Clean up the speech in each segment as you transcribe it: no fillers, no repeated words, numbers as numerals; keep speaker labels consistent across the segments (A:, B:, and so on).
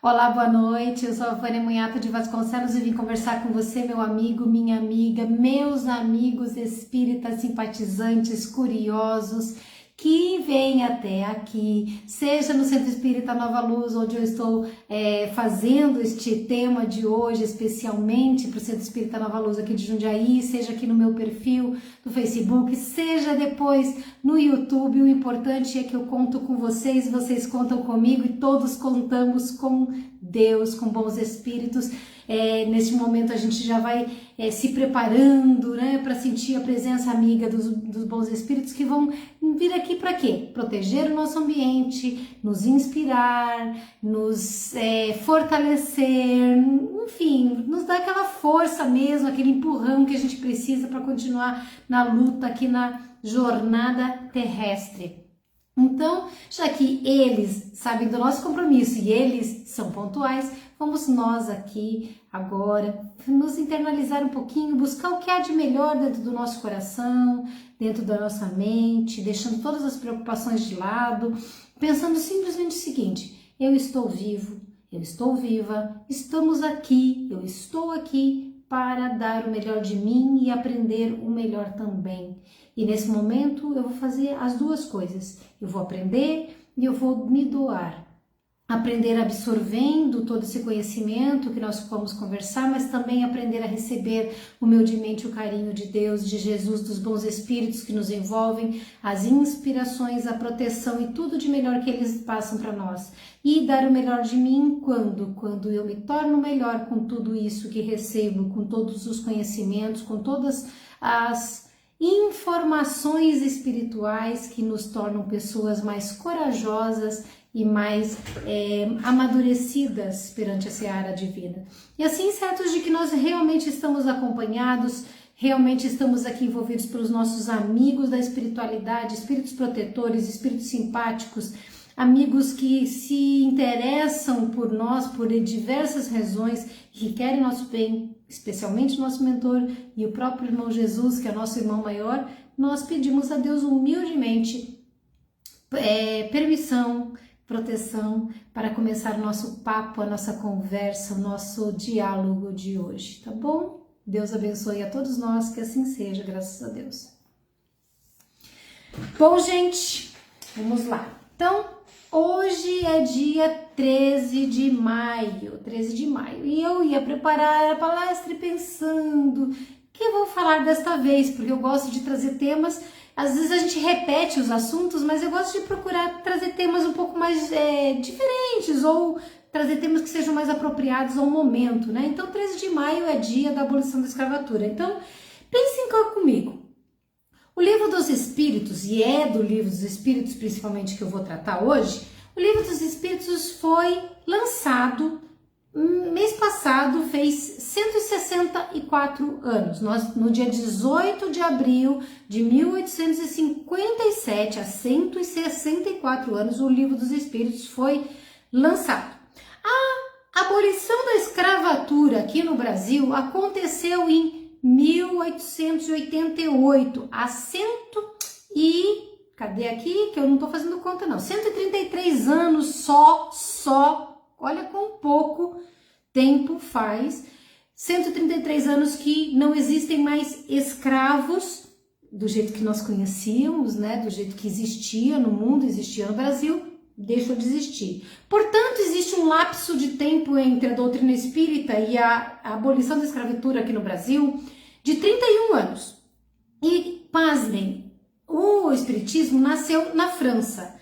A: Olá, boa noite. Eu sou a Vânia Munhato de Vasconcelos e vim conversar com você, meu amigo, minha amiga, meus amigos espíritas, simpatizantes, curiosos, que vêm até aqui, seja no Centro Espírita Nova Luz, onde eu estou fazendo este tema de hoje, especialmente para o Centro Espírita Nova Luz aqui de Jundiaí, seja aqui no meu perfil do Facebook, seja depois no YouTube. O importante é que eu conto com vocês, vocês contam comigo e todos contamos com Deus, com bons espíritos. Neste momento a gente já vai se preparando, né, para sentir a presença amiga dos bons espíritos que vão vir aqui para quê? Proteger o nosso ambiente, nos inspirar, nos fortalecer, enfim, nos dar aquela força mesmo, aquele empurrão que a gente precisa para continuar na luta aqui na jornada terrestre. Então, já que eles sabem do nosso compromisso e eles são pontuais, vamos nós aqui agora nos internalizar um pouquinho, buscar o que há de melhor dentro do nosso coração, dentro da nossa mente, deixando todas as preocupações de lado, pensando simplesmente o seguinte: eu estou vivo, eu estou viva, estamos aqui, eu estou aqui para dar o melhor de mim e aprender o melhor também. E nesse momento eu vou fazer as duas coisas. Eu vou aprender e eu vou me doar. Aprender absorvendo todo esse conhecimento que nós vamos conversar, mas também aprender a receber humildemente o carinho de Deus, de Jesus, dos bons espíritos que nos envolvem, as inspirações, a proteção e tudo de melhor que eles passam para nós. E dar o melhor de mim quando? Quando eu me torno melhor com tudo isso que recebo, com todos os conhecimentos, com todas as informações espirituais que nos tornam pessoas mais corajosas e mais amadurecidas perante a seara divina. E assim, certos de que nós realmente estamos acompanhados, realmente estamos aqui envolvidos pelos nossos amigos da espiritualidade, espíritos protetores, espíritos simpáticos, amigos que se interessam por nós por diversas razões, que querem nosso bem, especialmente nosso mentor e o próprio irmão Jesus, que é nosso irmão maior. Nós pedimos a Deus humildemente permissão, proteção para começar o nosso papo, a nossa conversa, o nosso diálogo de hoje, tá bom? Deus abençoe a todos nós, que assim seja, graças a Deus. Bom, gente, vamos lá. Então, hoje é dia 13 de maio, e eu ia preparar a palestra pensando o que eu vou falar desta vez, porque eu gosto de trazer temas. Às vezes a gente repete os assuntos, mas eu gosto de procurar trazer temas um pouco mais diferentes, ou trazer temas que sejam mais apropriados ao momento, né? Então, 13 de maio é dia da abolição da escravatura. Então, pensem comigo. O Livro dos Espíritos, e é do Livro dos Espíritos principalmente que eu vou tratar hoje, o Livro dos Espíritos foi lançado mês passado, fez 164 anos. No dia 18 de abril de 1857, há 164 anos, o Livro dos Espíritos foi lançado. A abolição da escravatura aqui no Brasil aconteceu em 1888, há cadê aqui? Que eu não tô fazendo conta não, 133 anos só, olha quão pouco tempo faz, 133 anos que não existem mais escravos do jeito que nós conhecíamos, né, do jeito que existia no mundo, existia no Brasil, deixou de existir. Portanto, existe um lapso de tempo entre a doutrina espírita e a abolição da escravatura aqui no Brasil de 31 anos. E, pasmem, o espiritismo nasceu na França.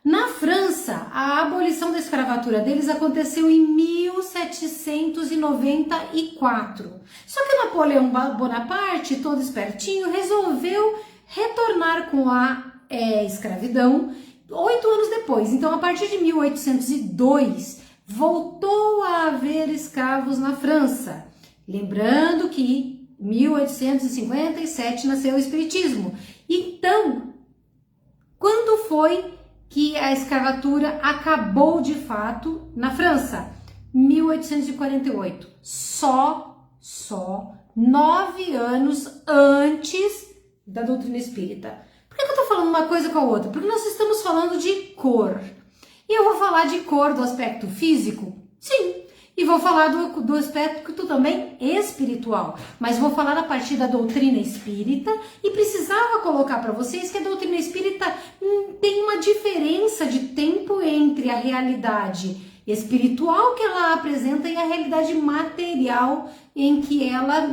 A: Na França, a abolição da escravatura deles aconteceu em 1794. Só que Napoleão Bonaparte, todo espertinho, resolveu retornar com a escravidão 8 anos depois. Então, a partir de 1802, voltou a haver escravos na França. Lembrando que em 1857 nasceu o Espiritismo. Então, quando foi que a escravatura acabou de fato na França? 1848. Só 9 anos antes da doutrina espírita. Por que eu tô falando uma coisa com a outra? Porque nós estamos falando de cor. E eu vou falar de cor do aspecto físico Sim. E vou falar do aspecto também espiritual, mas vou falar a partir da doutrina espírita e precisava colocar para vocês que a doutrina espírita tem uma diferença de tempo entre a realidade espiritual que ela apresenta e a realidade material em que ela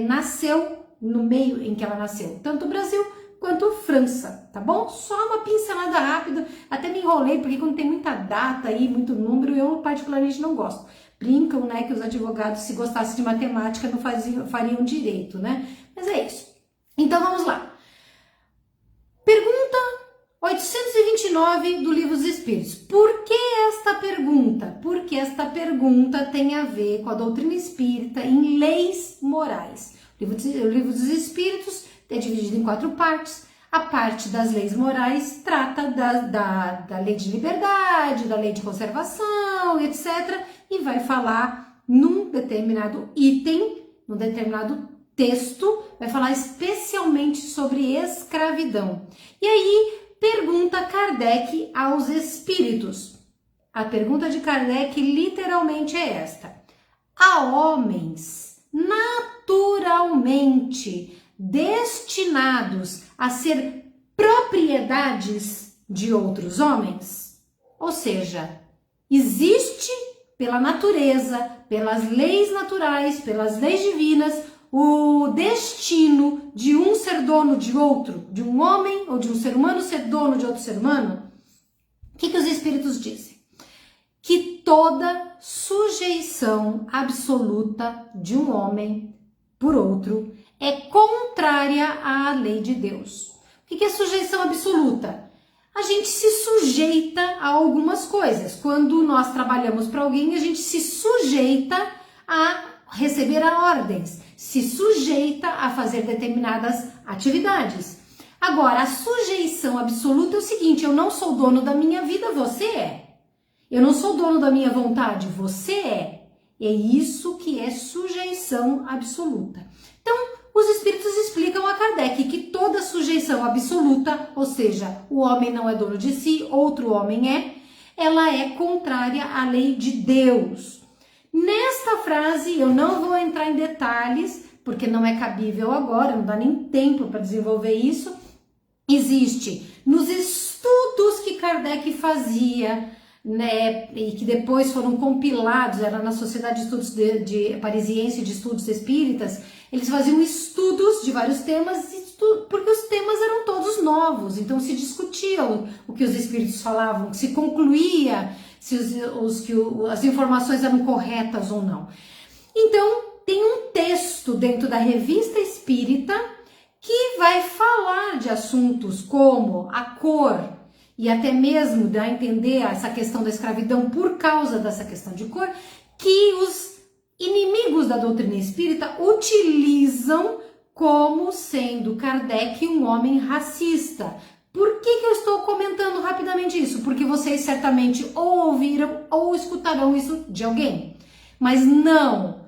A: nasceu, no meio em que ela nasceu, tanto o Brasil quanto França, tá bom? Só uma pincelada rápida, até me enrolei porque quando tem muita data aí, muito número, eu particularmente não gosto. Brincam, né, que os advogados, se gostassem de matemática, não fariam direito, né? Mas é isso. Então vamos lá. Pergunta 829 do Livro dos Espíritos. Por que esta pergunta? Porque esta pergunta tem a ver com a doutrina espírita em leis morais. O Livro dos Espíritos é dividido em 4 partes. A parte das leis morais trata da lei de liberdade, da lei de conservação, etc. E vai falar num determinado item, num determinado texto, vai falar especialmente sobre escravidão. E aí, pergunta Kardec aos espíritos. A pergunta de Kardec literalmente é esta: há homens naturalmente destinados a ser propriedades de outros homens? Ou seja, existe pela natureza, pelas leis naturais, pelas leis divinas, o destino de um ser dono de outro, de um homem ou de um ser humano ser dono de outro ser humano? O que os espíritos dizem? Que toda sujeição absoluta de um homem por outro é contrária à lei de Deus. O que é sujeição absoluta? A gente se sujeita a algumas coisas. Quando nós trabalhamos para alguém, a gente se sujeita a receber ordens, se sujeita a fazer determinadas atividades. Agora, a sujeição absoluta é o seguinte: eu não sou dono da minha vida, você é. Eu não sou dono da minha vontade, você é. É isso que é sujeição absoluta. Então, os espíritos explicam a Kardec que toda sujeição absoluta, ou seja, o homem não é dono de si, outro homem ela é contrária à lei de Deus. Nesta frase, eu não vou entrar em detalhes, porque não é cabível agora, não dá nem tempo para desenvolver isso. Existe nos estudos que Kardec fazia, né, e que depois foram compilados, era na Sociedade de Estudos de Parisiense de Estudos Espíritas, eles faziam estudos de vários temas, porque os temas eram todos novos, então se discutia o que os espíritos falavam, se concluía se as informações eram corretas ou não. Então, tem um texto dentro da Revista Espírita que vai falar de assuntos como a cor, e até mesmo dar a entender essa questão da escravidão por causa dessa questão de cor, que os inimigos da doutrina espírita utilizam como sendo Kardec um homem racista. Por que eu estou comentando rapidamente isso? Porque vocês certamente ou ouviram ou escutarão isso de alguém. Mas não,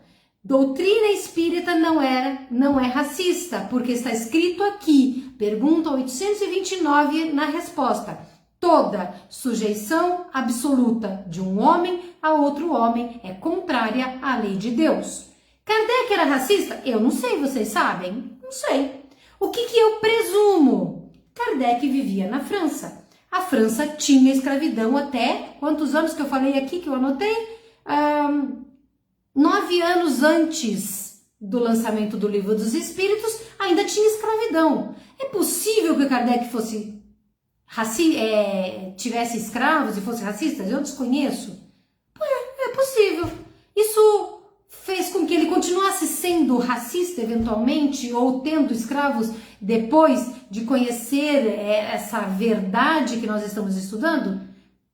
A: doutrina espírita não é racista, porque está escrito aqui, pergunta 829 na resposta: toda sujeição absoluta de um homem a outro homem é contrária à lei de Deus. Kardec era racista? Eu não sei, vocês sabem? Não sei. O que eu presumo? Kardec vivia na França. A França tinha escravidão até, quantos anos que eu falei aqui, que eu anotei? 9 anos antes do lançamento do Livro dos Espíritos, ainda tinha escravidão. É possível que Kardec fosse tivesse escravos e fosse racista? Eu desconheço. É possível. Isso fez com que ele continuasse sendo racista eventualmente, ou tendo escravos depois de conhecer essa verdade que nós estamos estudando?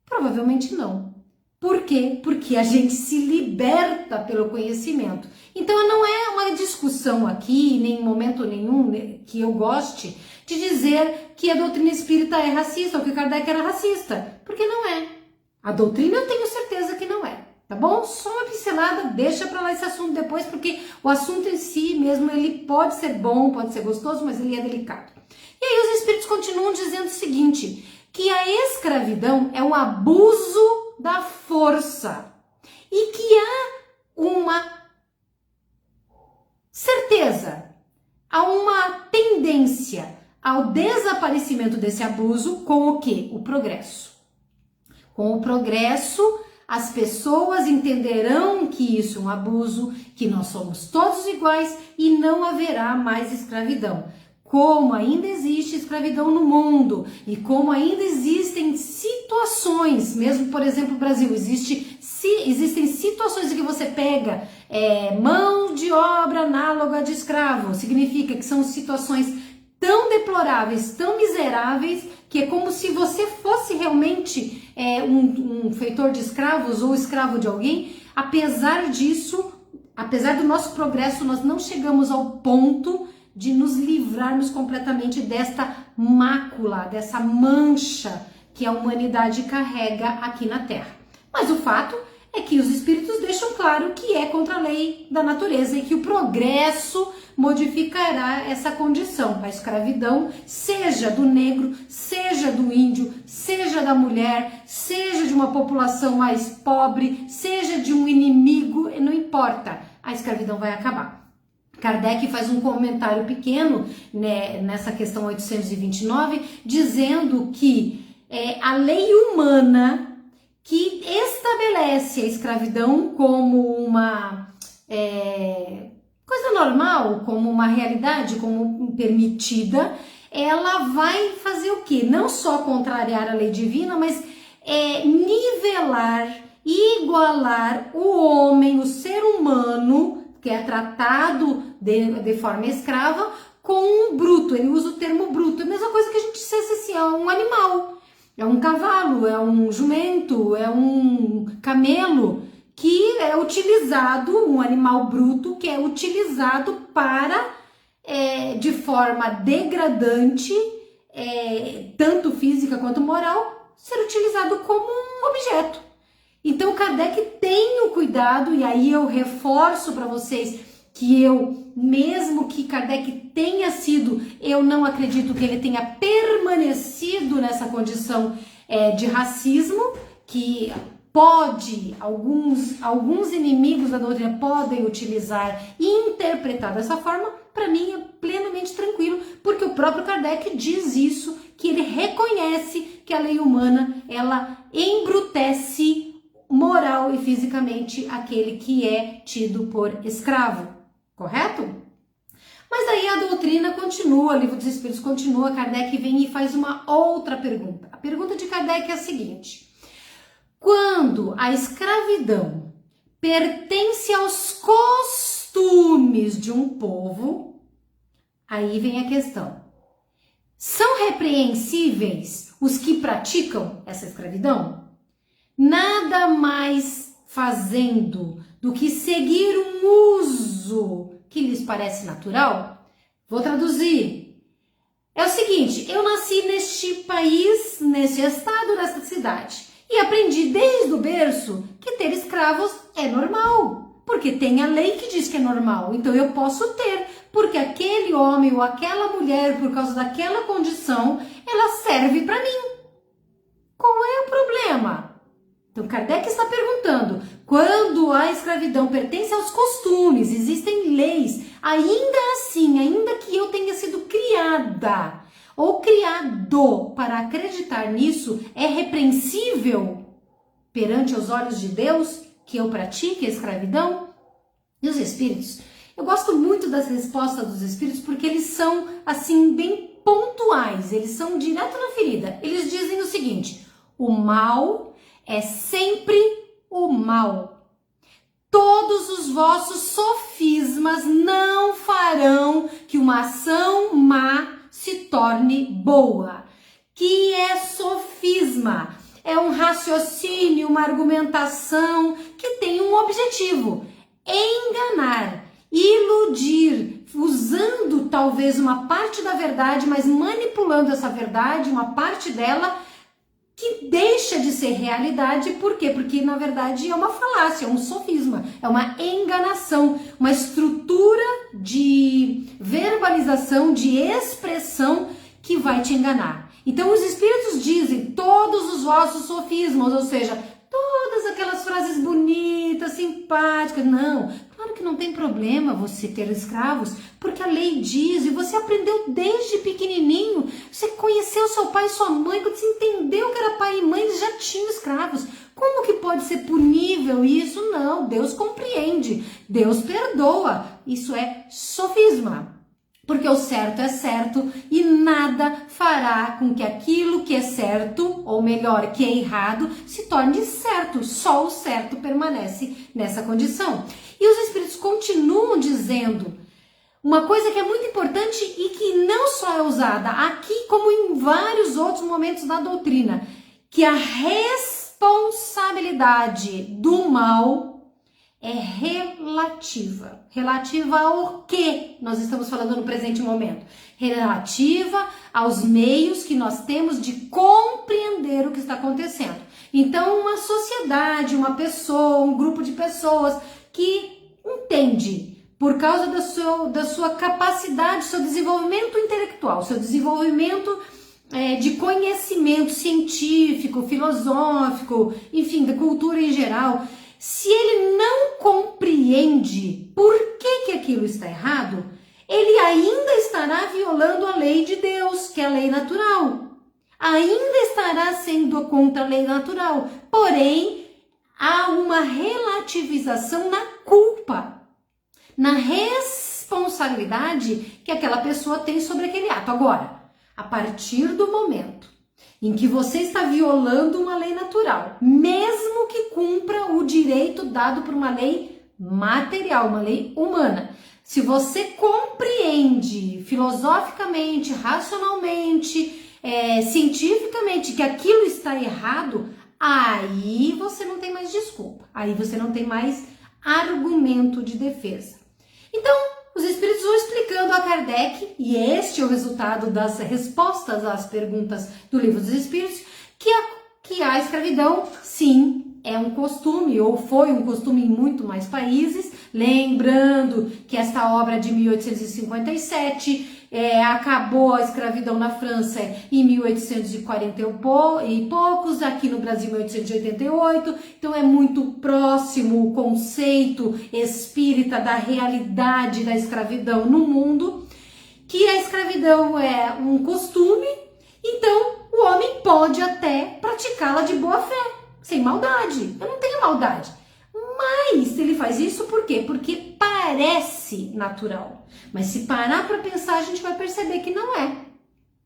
A: Provavelmente não. Por quê? Porque a gente se liberta pelo conhecimento. Então não é uma discussão aqui, nem em momento nenhum que eu goste de dizer que a doutrina espírita é racista ou que Kardec era racista, porque não é. A doutrina eu tenho certeza que não é. Tá bom? Só uma pincelada, deixa pra lá esse assunto depois, porque o assunto em si mesmo, ele pode ser bom, pode ser gostoso, mas ele é delicado. E aí os espíritos continuam dizendo o seguinte, que a escravidão é um abuso da força e que há uma certeza, há uma tendência ao desaparecimento desse abuso com o quê? O progresso. Com o progresso, as pessoas entenderão que isso é um abuso, que nós somos todos iguais e não haverá mais escravidão. Como ainda existe escravidão no mundo e como ainda existem situações, mesmo por exemplo no Brasil, existem situações em que você pega mão de obra análoga de escravo, significa que são situações tão deploráveis, tão miseráveis, que é como se você fosse realmente um feitor de escravos ou escravo de alguém. Apesar disso, apesar do nosso progresso, nós não chegamos ao ponto de nos livrarmos completamente desta mácula, dessa mancha que a humanidade carrega aqui na Terra. Mas o fato é que os espíritos deixam claro que é contra a lei da natureza e que o progresso modificará essa condição. A escravidão, seja do negro, seja do índio, seja da mulher, seja de uma população mais pobre, seja de um inimigo, não importa, a escravidão vai acabar. Kardec faz um comentário pequeno, né, nessa questão 829, dizendo que a lei humana que estabelece a escravidão como uma coisa normal, como uma realidade, como permitida, ela vai fazer o quê? Não só contrariar a lei divina, mas nivelar, igualar o homem, o ser humano, que é tratado de forma escrava, com um bruto. Ele usa o termo bruto. É a mesma coisa que a gente dissesse assim, é um animal, é um cavalo, é um jumento, é um camelo, que é utilizado, um animal bruto, que é utilizado para, de forma degradante, tanto física quanto moral, ser utilizado como um objeto. Então Kardec tem o cuidado, e aí eu reforço para vocês que mesmo que Kardec tenha sido, eu não acredito que ele tenha permanecido nessa condição de racismo, que alguns inimigos da doutrina podem utilizar e interpretar dessa forma. Para mim é plenamente tranquilo, porque o próprio Kardec diz isso, que ele reconhece que a lei humana, ela embrutece moral e fisicamente aquele que é tido por escravo, correto? Mas aí a doutrina continua, o Livro dos Espíritos continua, Kardec vem e faz uma outra pergunta. A pergunta de Kardec é a seguinte: quando a escravidão pertence aos costumes de um povo, aí vem a questão: são repreensíveis os que praticam essa escravidão? Nada mais fazendo do que seguir um uso que lhes parece natural? Vou traduzir. É o seguinte: eu nasci neste país, neste estado, nesta cidade, e aprendi desde o berço que ter escravos é normal, porque tem a lei que diz que é normal, então eu posso ter, porque aquele homem ou aquela mulher, por causa daquela condição, ela serve para mim. Qual é o problema? Então Kardec está perguntando, quando a escravidão pertence aos costumes, existem leis, ainda assim, ainda que eu tenha sido criada ou criado para acreditar nisso, é repreensível perante os olhos de Deus que eu pratique a escravidão? E os espíritos? Eu gosto muito das respostas dos espíritos porque eles são, assim, bem pontuais, eles são direto na ferida. Eles dizem o seguinte: o mal é sempre o mal. Todos os vossos sofismas não farão que uma ação má se torne boa. Que é sofisma? É um raciocínio, uma argumentação que tem um objetivo: enganar, iludir, usando talvez uma parte da verdade, mas manipulando essa verdade, uma parte dela, que deixa de ser realidade. Por quê? Porque na verdade é uma falácia, é um sofisma, é uma enganação, uma estrutura de verbalização, de expressão que vai te enganar. Então os espíritos dizem todos os vossos sofismas, ou seja, todas aquelas frases bonitas antipática. Não, claro que não tem problema você ter escravos, porque a lei diz, e você aprendeu desde pequenininho, você conheceu seu pai e sua mãe, quando você entendeu que era pai e mãe, eles já tinham escravos. Como que pode ser punível isso? Não, Deus compreende, Deus perdoa. Isso é sofisma. Porque o certo é certo e nada fará com que aquilo que é certo, ou melhor, que é errado, se torne certo. Só o certo permanece nessa condição. E os Espíritos continuam dizendo uma coisa que é muito importante e que não só é usada aqui, como em vários outros momentos da doutrina, que a responsabilidade do mal é relativa. Relativa ao que nós estamos falando no presente momento? Relativa aos meios que nós temos de compreender o que está acontecendo. Então, uma sociedade, uma pessoa, um grupo de pessoas que entende, por causa da sua capacidade, seu desenvolvimento intelectual, seu desenvolvimento de conhecimento científico, filosófico, enfim, da cultura em geral. Se ele não compreende por que aquilo está errado, ele ainda estará violando a lei de Deus, que é a lei natural. Ainda estará sendo contra a lei natural. Porém, há uma relativização na culpa, na responsabilidade que aquela pessoa tem sobre aquele ato. Agora, a partir do momento em que você está violando uma lei natural, mesmo que cumpra o direito dado por uma lei material, uma lei humana, se você compreende filosoficamente, racionalmente, cientificamente que aquilo está errado, aí você não tem mais desculpa, aí você não tem mais argumento de defesa. Então, os Espíritos vão explicando a Kardec, e este é o resultado das respostas às perguntas do Livro dos Espíritos, que a escravidão, sim, é um costume, ou foi um costume em muito mais países. Lembrando que esta obra é de 1857, acabou a escravidão na França em 1840 e poucos, aqui no Brasil 1888, então é muito próximo o conceito espírita da realidade da escravidão no mundo, que a escravidão é um costume, então o homem pode até praticá-la de boa fé, sem maldade. Eu não tenho maldade. Mas ele faz isso por quê? Porque parece natural. Mas se parar para pensar, a gente vai perceber que não é.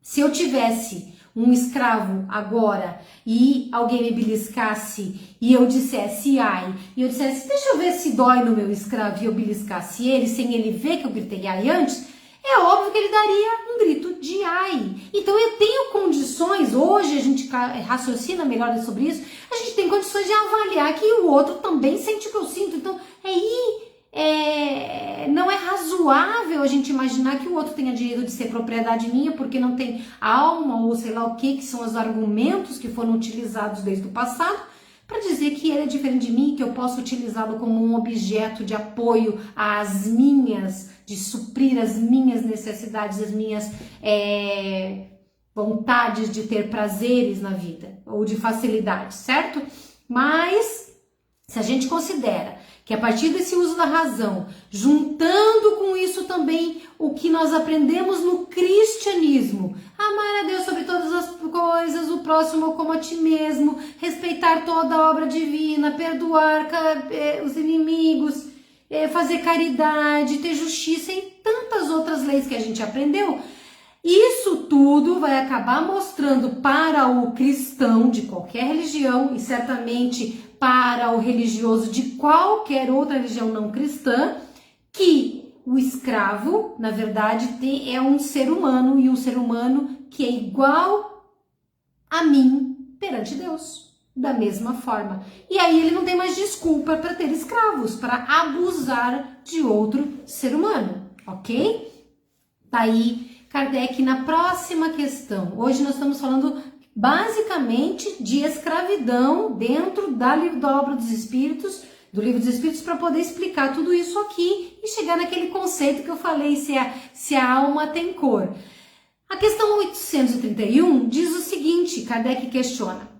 A: Se eu tivesse um escravo agora e alguém me beliscasse e eu dissesse ai, e eu dissesse deixa eu ver se dói no meu escravo e eu beliscasse ele sem ele ver que eu gritei ai antes, é óbvio que ele daria um grito de ai. Então eu tenho condições, hoje a gente raciocina melhor sobre isso, a gente tem condições de avaliar que o outro também sente o que eu sinto. Então não é razoável a gente imaginar que o outro tenha direito de ser propriedade minha porque não tem alma ou sei lá o que são os argumentos que foram utilizados desde o passado para dizer que ele é diferente de mim, que eu posso utilizá-lo como um objeto de apoio às minhas, de suprir as minhas necessidades, as minhas vontades de ter prazeres na vida, ou de facilidade, certo? Mas, se a gente considera que a partir desse uso da razão, juntando com isso também o que nós aprendemos no cristianismo, amar a Deus sobre todas as coisas, o próximo como a ti mesmo, respeitar toda a obra divina, perdoar os inimigos, fazer caridade, ter justiça e tantas outras leis que a gente aprendeu, isso tudo vai acabar mostrando para o cristão de qualquer religião e certamente para o religioso de qualquer outra religião não cristã, que o escravo, na verdade, é um ser humano e um ser humano que é igual a mim perante Deus, da mesma forma. E aí ele não tem mais desculpa para ter escravos, para abusar de outro ser humano, ok? Tá aí Kardec na próxima questão. Hoje nós estamos falando basicamente de escravidão dentro da obra dos Espíritos, do Livro dos Espíritos, para poder explicar tudo isso aqui e chegar naquele conceito que eu falei, se a alma tem cor. A questão 831 diz o seguinte, Kardec questiona: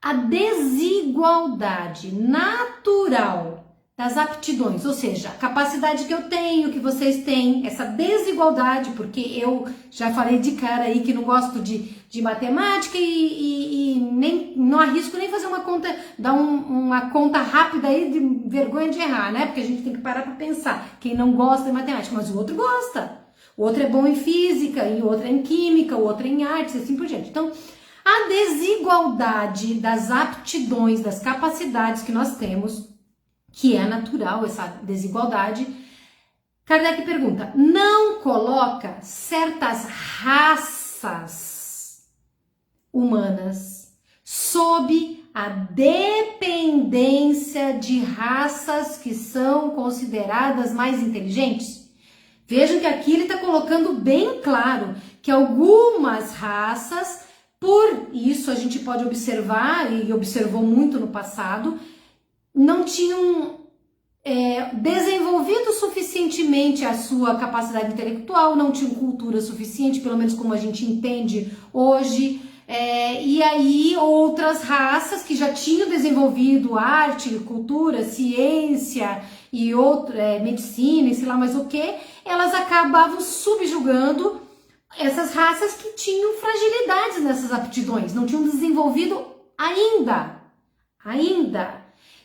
A: a desigualdade natural das aptidões, ou seja, a capacidade que eu tenho, que vocês têm, essa desigualdade, porque eu já falei de cara aí que não gosto de matemática e nem não arrisco nem fazer uma conta, dar uma conta rápida aí de vergonha de errar, né? Porque a gente tem que parar para pensar, quem não gosta de matemática, mas o outro gosta. O outro é bom em física, e o outro é em química, o outro é em artes, e assim por diante. Então, a desigualdade das aptidões, das capacidades que nós temos, que é natural essa desigualdade, Kardec pergunta, não coloca certas raças humanas sob a dependência de raças que são consideradas mais inteligentes? Vejam que aqui ele está colocando bem claro que algumas raças, por isso a gente pode observar, e observou muito no passado, não tinham desenvolvido suficientemente a sua capacidade intelectual, não tinham cultura suficiente, pelo menos como a gente entende hoje, e aí outras raças que já tinham desenvolvido arte, cultura, ciência e medicina e sei lá mais o que, elas acabavam subjugando essas raças que tinham fragilidades nessas aptidões, não tinham desenvolvido ainda.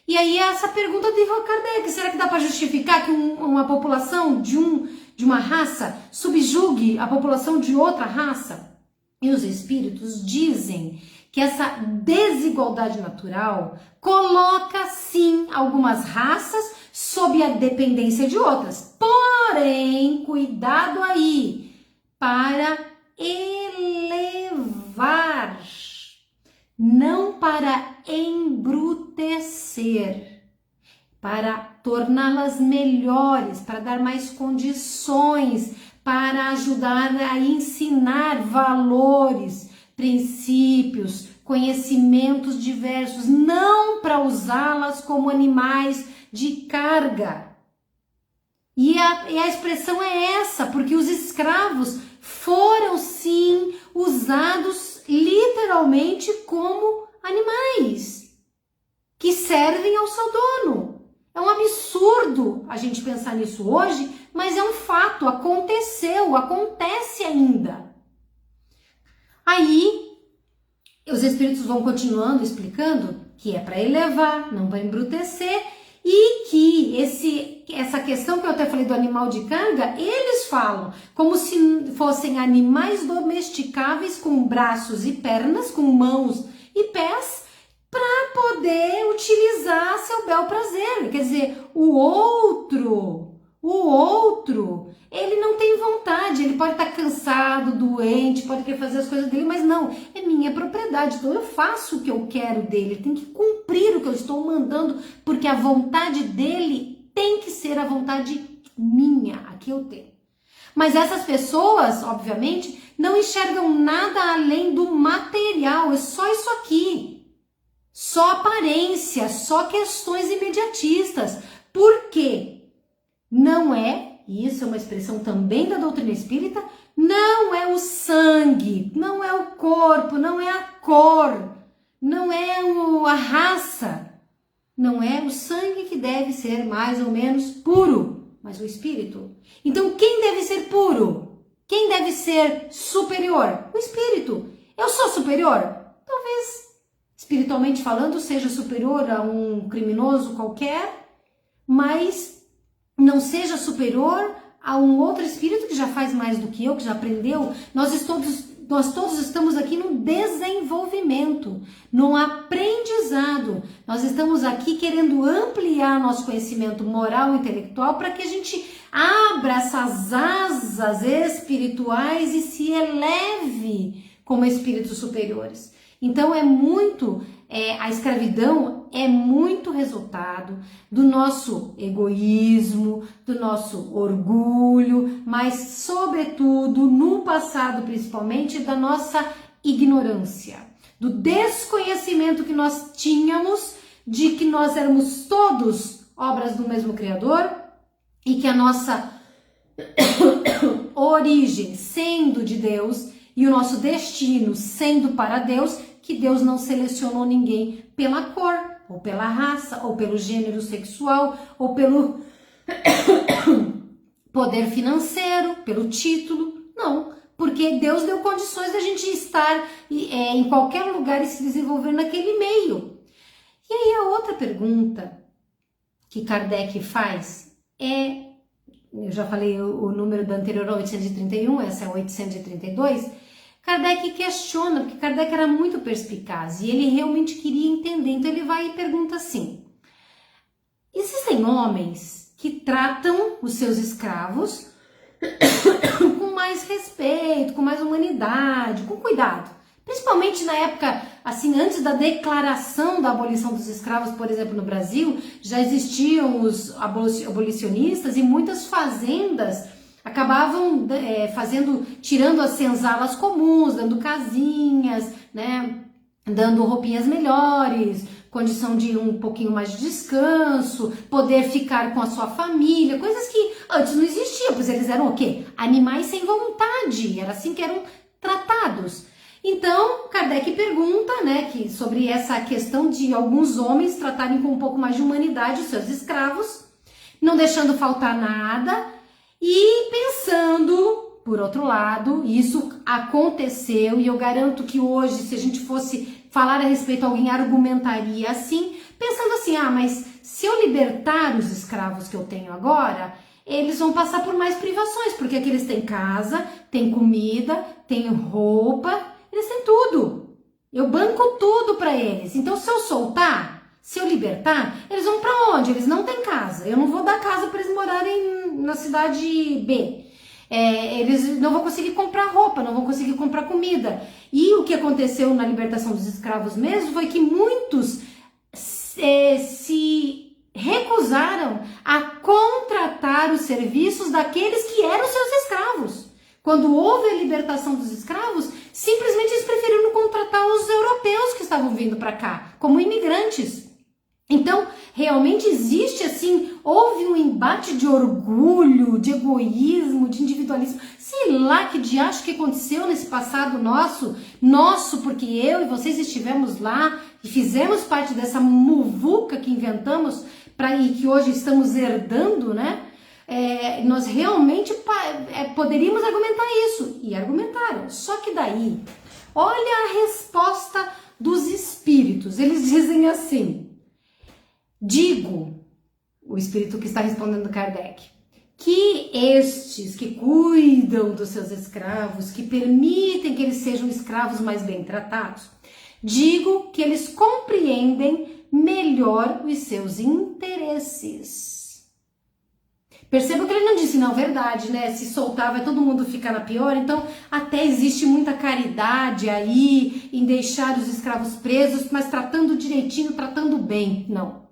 A: E aí essa pergunta de Kardec, será que dá para justificar que uma população de uma raça subjugue a população de outra raça? E os espíritos dizem que essa desigualdade natural coloca sim algumas raças sob a dependência de outras. Porém, cuidado aí, para elevar, não para embrutecer, para torná-las melhores, para dar mais condições, para ajudar a ensinar valores, princípios, conhecimentos diversos, não para usá-las como animais de carga. E a expressão é essa, porque os escravos foram sim usados literalmente como animais que servem ao seu dono. É um absurdo a gente pensar nisso hoje, mas é um fato, aconteceu, acontece ainda. Aí, os espíritos vão continuando explicando que é para elevar, não para embrutecer, e que essa questão que eu até falei do animal de carga, eles falam como se fossem animais domesticáveis com braços e pernas, com mãos e pés, para poder utilizar seu bel prazer. Quer dizer, o outro, ele não tem vontade, ele pode estar cansado, doente, pode querer fazer as coisas dele, mas não, é minha propriedade, então eu faço o que eu quero dele, ele tem que cumprir o que eu estou mandando, porque a vontade dele tem que ser a vontade minha, a que eu tenho. Mas essas pessoas, obviamente, não enxergam nada além do material, é só isso aqui, só aparência, só questões imediatistas. Por quê? Não é, e isso é uma expressão também da doutrina espírita, não é o sangue, não é o corpo, não é a cor, não é a raça, não é o sangue que deve ser mais ou menos puro, mas o espírito. Então quem deve ser puro? Quem deve ser superior? O espírito. Eu sou superior? Talvez, espiritualmente falando, seja superior a um criminoso qualquer, mas não seja superior a um outro espírito que já faz mais do que eu, que já aprendeu. Nós todos estamos aqui no desenvolvimento, no aprendizado. Nós estamos aqui querendo ampliar nosso conhecimento moral e intelectual para que a gente abra essas asas espirituais e se eleve como espíritos superiores. Então a escravidão é muito resultado do nosso egoísmo, do nosso orgulho, mas sobretudo no passado principalmente da nossa ignorância, do desconhecimento que nós tínhamos de que nós éramos todos obras do mesmo Criador e que a nossa origem sendo de Deus e o nosso destino sendo para Deus, que Deus não selecionou ninguém pela cor, ou pela raça, ou pelo gênero sexual, ou pelo poder financeiro, pelo título. Não, porque Deus deu condições da gente estar em qualquer lugar e se desenvolver naquele meio. E aí a outra pergunta que Kardec faz eu já falei o número da anterior 831, essa é 832, Kardec questiona, porque Kardec era muito perspicaz e ele realmente queria entender, então ele vai e pergunta assim: existem homens que tratam os seus escravos com mais respeito, com mais humanidade, com cuidado. Principalmente na época, assim, antes da declaração da abolição dos escravos, por exemplo, no Brasil, já existiam os abolicionistas e muitas fazendas acabavam tirando as senzalas comuns, dando casinhas, né, dando roupinhas melhores, condição de um pouquinho mais de descanso, poder ficar com a sua família, coisas que antes não existiam, pois eles eram o quê? Animais sem vontade, era assim que eram tratados. Então, Kardec pergunta, né, sobre essa questão de alguns homens tratarem com um pouco mais de humanidade os seus escravos, não deixando faltar nada e pensando, por outro lado, isso aconteceu e eu garanto que hoje, se a gente fosse falar a respeito, alguém argumentaria assim, pensando assim, mas se eu libertar os escravos que eu tenho agora, eles vão passar por mais privações, porque aqui eles têm casa, têm comida, têm roupa, eles têm tudo. Eu banco tudo para eles. Então, se eu soltar, se eu libertar, eles vão para onde? Eles não têm casa. Eu não vou dar casa para eles morarem na cidade B. Eles não vão conseguir comprar roupa, não vão conseguir comprar comida. E o que aconteceu na libertação dos escravos mesmo foi que muitos se recusaram a contratar os serviços daqueles que eram seus escravos. Quando houve a libertação dos escravos, simplesmente eles preferiram contratar os europeus que estavam vindo para cá, como imigrantes. Então, realmente existe assim, houve um embate de orgulho, de egoísmo, de individualismo. Sei lá que diacho que aconteceu nesse passado nosso, porque eu e vocês estivemos lá e fizemos parte dessa muvuca que inventamos e que hoje estamos herdando, né? Nós realmente poderíamos argumentar isso, e argumentaram. Só que daí, olha a resposta dos espíritos. Eles dizem assim: digo, o espírito que está respondendo Kardec, que estes que cuidam dos seus escravos, que permitem que eles sejam escravos mais bem tratados, digo que eles compreendem melhor os seus interesses. Perceba que ele não disse, não, verdade, né? Se soltar vai todo mundo ficar na pior, então até existe muita caridade aí em deixar os escravos presos, mas tratando direitinho, tratando bem. Não,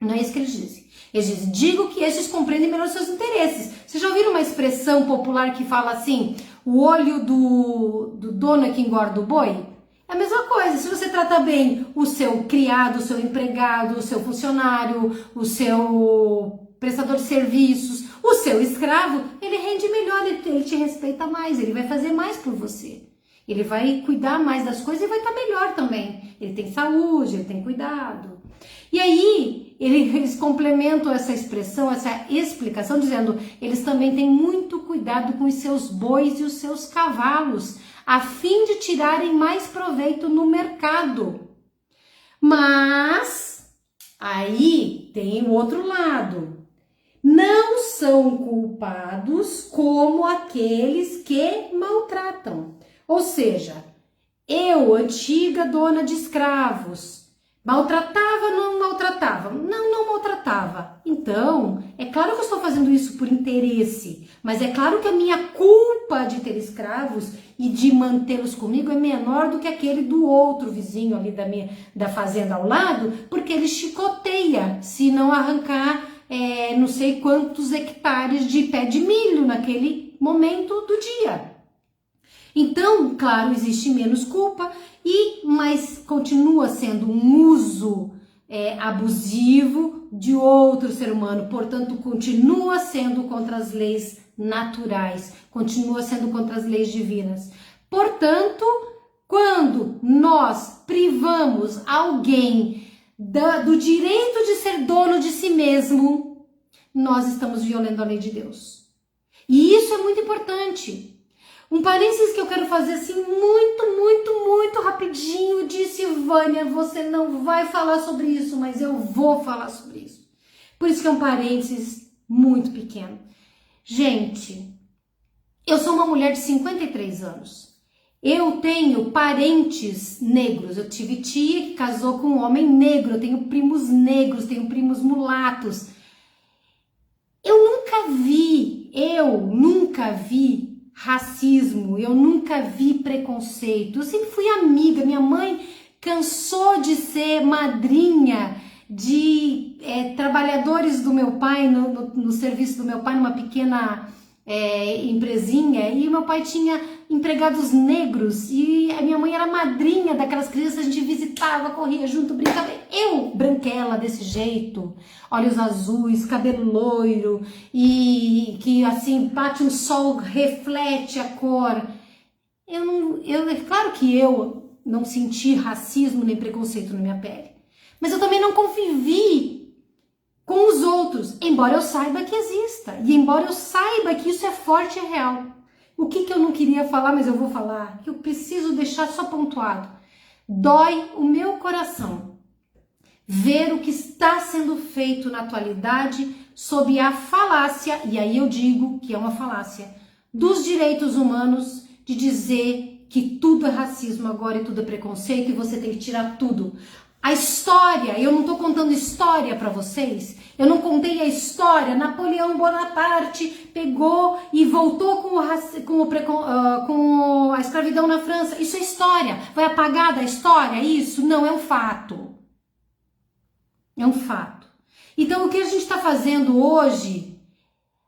A: não é isso que eles dizem. Eles dizem, digo que estes compreendem melhor os seus interesses. Vocês já ouviram uma expressão popular que fala assim, o olho do dono é que engorda o boi? É a mesma coisa, se você trata bem o seu criado, o seu empregado, o seu funcionário, o seu prestador de serviços, o seu escravo, ele rende melhor, ele te respeita mais, ele vai fazer mais por você. Ele vai cuidar mais das coisas e vai estar melhor também. Ele tem saúde, ele tem cuidado. E aí, eles complementam essa expressão, essa explicação, dizendo, eles também têm muito cuidado com os seus bois e os seus cavalos, a fim de tirarem mais proveito no mercado. Mas, aí tem o outro lado. Não são culpados como aqueles que maltratam. Ou seja, eu, antiga dona de escravos, maltratava, não maltratava? Não maltratava. Então, é claro que eu estou fazendo isso por interesse, mas é claro que a minha culpa de ter escravos e de mantê-los comigo é menor do que aquele do outro vizinho ali da fazenda ao lado, porque ele chicoteia se não arrancar não sei quantos hectares de pé de milho naquele momento do dia. Então, claro, existe menos culpa, mas continua sendo um uso abusivo de outro ser humano, portanto, continua sendo contra as leis naturais, continua sendo contra as leis divinas. Portanto, quando nós privamos alguém do direito de ser dono de si mesmo, nós estamos violando a lei de Deus. E isso é muito importante. Um parênteses que eu quero fazer assim muito rapidinho. Disse Vânia, você não vai falar sobre isso, mas eu vou falar sobre isso. Por isso que é um parênteses muito pequeno. Gente, eu sou uma mulher de 53 anos. Eu tenho parentes negros. Eu tive tia que casou com um homem negro. Eu tenho primos negros, tenho primos mulatos. Eu nunca vi racismo, eu nunca vi preconceito. Eu sempre fui amiga. Minha mãe cansou de ser madrinha de trabalhadores do meu pai, no serviço do meu pai, numa pequena empresinha, e o meu pai tinha empregados negros, e a minha mãe era madrinha daquelas crianças, a gente visitava, corria junto, brincava. Eu, branquela desse jeito, olhos azuis, cabelo loiro, e que assim, bate um sol, reflete a cor. É claro que eu não senti racismo nem preconceito na minha pele, mas eu também não convivi com os outros, embora eu saiba que exista, e embora eu saiba que isso é forte e real. O que eu não queria falar, mas eu vou falar, que eu preciso deixar só pontuado. Dói o meu coração ver o que está sendo feito na atualidade sob a falácia, e aí eu digo que é uma falácia, dos direitos humanos, de dizer que tudo é racismo agora e tudo é preconceito e você tem que tirar tudo. A história, eu não estou contando história para vocês, eu não contei a história. Napoleão Bonaparte pegou e voltou com a escravidão na França. Isso é história. Vai apagar da história isso? Não, é um fato. É um fato. Então o que a gente está fazendo hoje,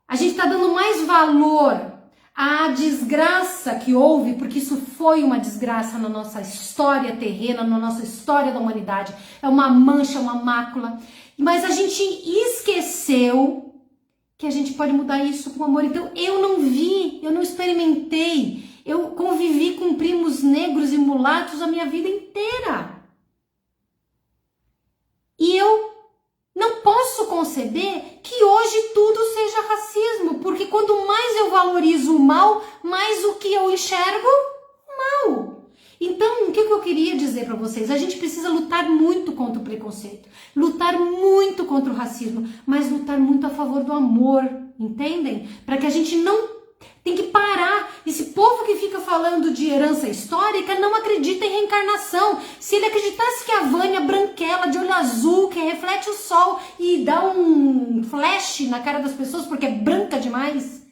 A: a gente está dando mais valor à desgraça que houve, porque isso foi uma desgraça na nossa história terrena, na nossa história da humanidade. É uma mancha, uma mácula. Mas a gente esqueceu que a gente pode mudar isso com amor. Então eu não vi, eu não experimentei. Eu convivi com primos negros e mulatos a minha vida inteira. E eu não posso conceber que hoje tudo seja racismo, porque quanto mais eu valorizo o mal, mais o que eu enxergo, mal. Então, o que eu queria dizer para vocês? A gente precisa lutar muito contra o preconceito, lutar muito contra o racismo, mas lutar muito a favor do amor, entendem? Para que a gente não tem que parar. Esse povo que fica falando de herança histórica não acredita em reencarnação. Se ele acreditasse que a Vânia branquela, de olho azul, que reflete o sol e dá um flash na cara das pessoas porque é branca demais,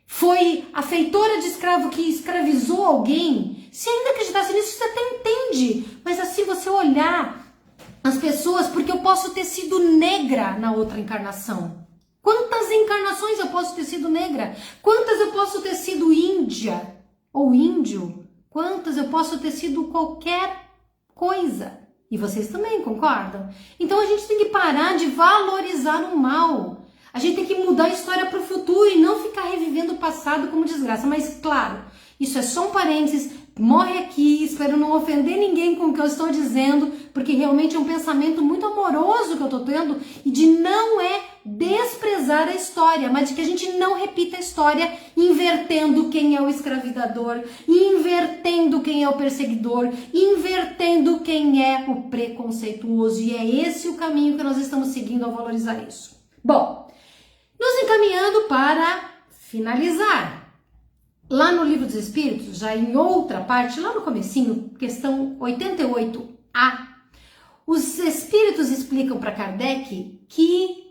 A: foi a feitora de escravo que escravizou alguém, se ainda acreditasse nisso, você até entende. Mas assim, você olhar as pessoas, porque eu posso ter sido negra na outra encarnação. Quantas encarnações eu posso ter sido negra? Quantas eu posso ter sido índia ou índio? Quantas eu posso ter sido qualquer coisa? E vocês também concordam? Então a gente tem que parar de valorizar o mal. A gente tem que mudar a história para o futuro e não ficar revivendo o passado como desgraça. Mas claro, isso é só um parênteses. Morre aqui, espero não ofender ninguém com o que eu estou dizendo, porque realmente é um pensamento muito amoroso que eu estou tendo, e de não desprezar a história, mas de que a gente não repita a história invertendo quem é o escravidador, invertendo quem é o perseguidor, invertendo quem é o preconceituoso, e é esse o caminho que nós estamos seguindo ao valorizar isso. Bom, nos encaminhando para finalizar. Lá no Livro dos Espíritos, já em outra parte, lá no comecinho, questão 88A, os Espíritos explicam para Kardec que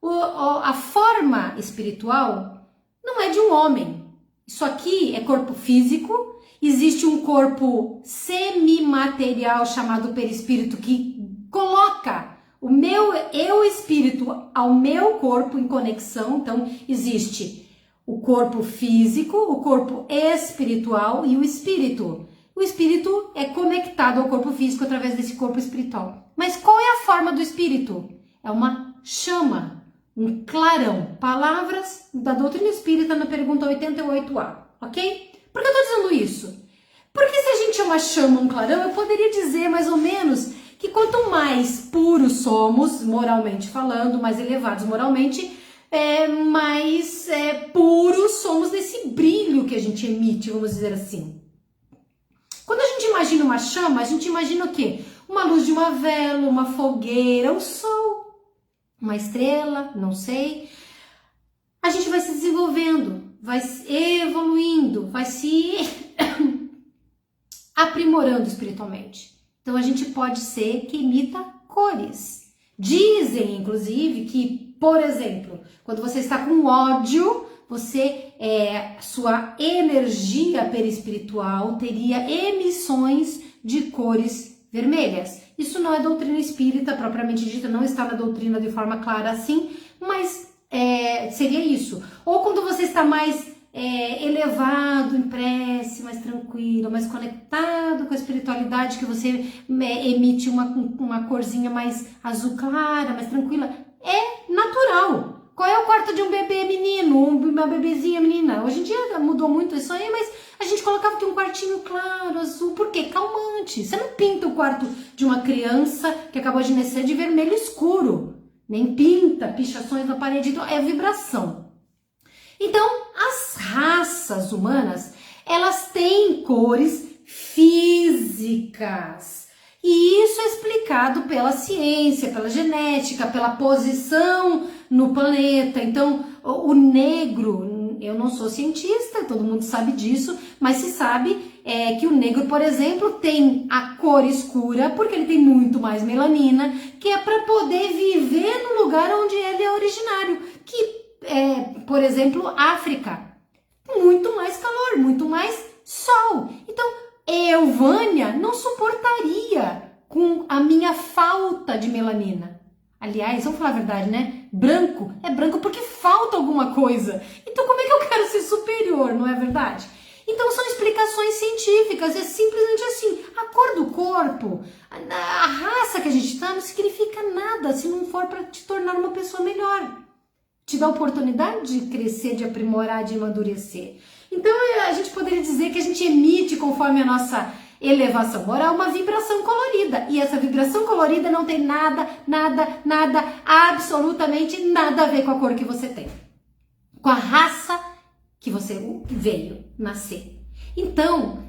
A: a forma espiritual não é de um homem. Isso aqui é corpo físico, existe um corpo semimaterial chamado perispírito que coloca o meu eu espírito ao meu corpo em conexão. Então existe o corpo físico, o corpo espiritual e o espírito. O espírito é conectado ao corpo físico através desse corpo espiritual. Mas qual é a forma do espírito? É uma chama, um clarão. Palavras da doutrina espírita na pergunta 88A, ok? Por que eu estou dizendo isso? Porque se a gente é uma chama, um clarão, eu poderia dizer mais ou menos que quanto mais puros somos, moralmente falando, mais elevados moralmente, mais puros somos nesse brilho que a gente emite, vamos dizer assim. Quando a gente imagina uma chama, a gente imagina o quê? Uma luz de uma vela, uma fogueira, um sol, uma estrela, não sei. A gente vai se desenvolvendo, vai evoluindo, vai se aprimorando espiritualmente. Então a gente pode ser que imita cores. Dizem, inclusive, que, por exemplo, quando você está com ódio, sua energia perispiritual teria emissões de cores vermelhas. Isso não é doutrina espírita propriamente dita, não está na doutrina de forma clara assim, mas seria isso. Ou quando você está mais elevado, em prece, mais tranquilo, mais conectado com a espiritualidade, que você emite uma corzinha mais azul clara, mais tranquila, é natural. Qual é o quarto de um bebê menino, uma bebezinha menina? Hoje em dia mudou muito isso aí, mas a gente colocava aqui um quartinho claro, azul, por quê? Calmante. Você não pinta o quarto de uma criança que acabou de nascer de vermelho escuro, nem pinta pichações na parede, então é vibração. Então, as raças humanas, elas têm cores físicas. E isso é explicado pela ciência, pela genética, pela posição no planeta. Então, o negro, eu não sou cientista, todo mundo sabe disso, mas se sabe que o negro, por exemplo, tem a cor escura porque ele tem muito mais melanina, que é para poder viver no lugar onde ele é originário, que por exemplo, África. Muito mais calor, muito mais sol. Então, eu, Vânia, não suportaria com a minha falta de melanina. Aliás, vamos falar a verdade, né? Branco é branco porque falta alguma coisa. Então, como é que eu quero ser superior, não é verdade? Então, são explicações científicas, é simplesmente assim. A cor do corpo, a raça que a gente está, não significa nada se não for para te tornar uma pessoa melhor. Te dá oportunidade de crescer, de aprimorar, de amadurecer. Então, a gente poderia dizer que a gente emite, conforme a nossa elevação moral, uma vibração colorida. E essa vibração colorida não tem nada, absolutamente nada a ver com a cor que você tem. Com a raça que você veio nascer. Então,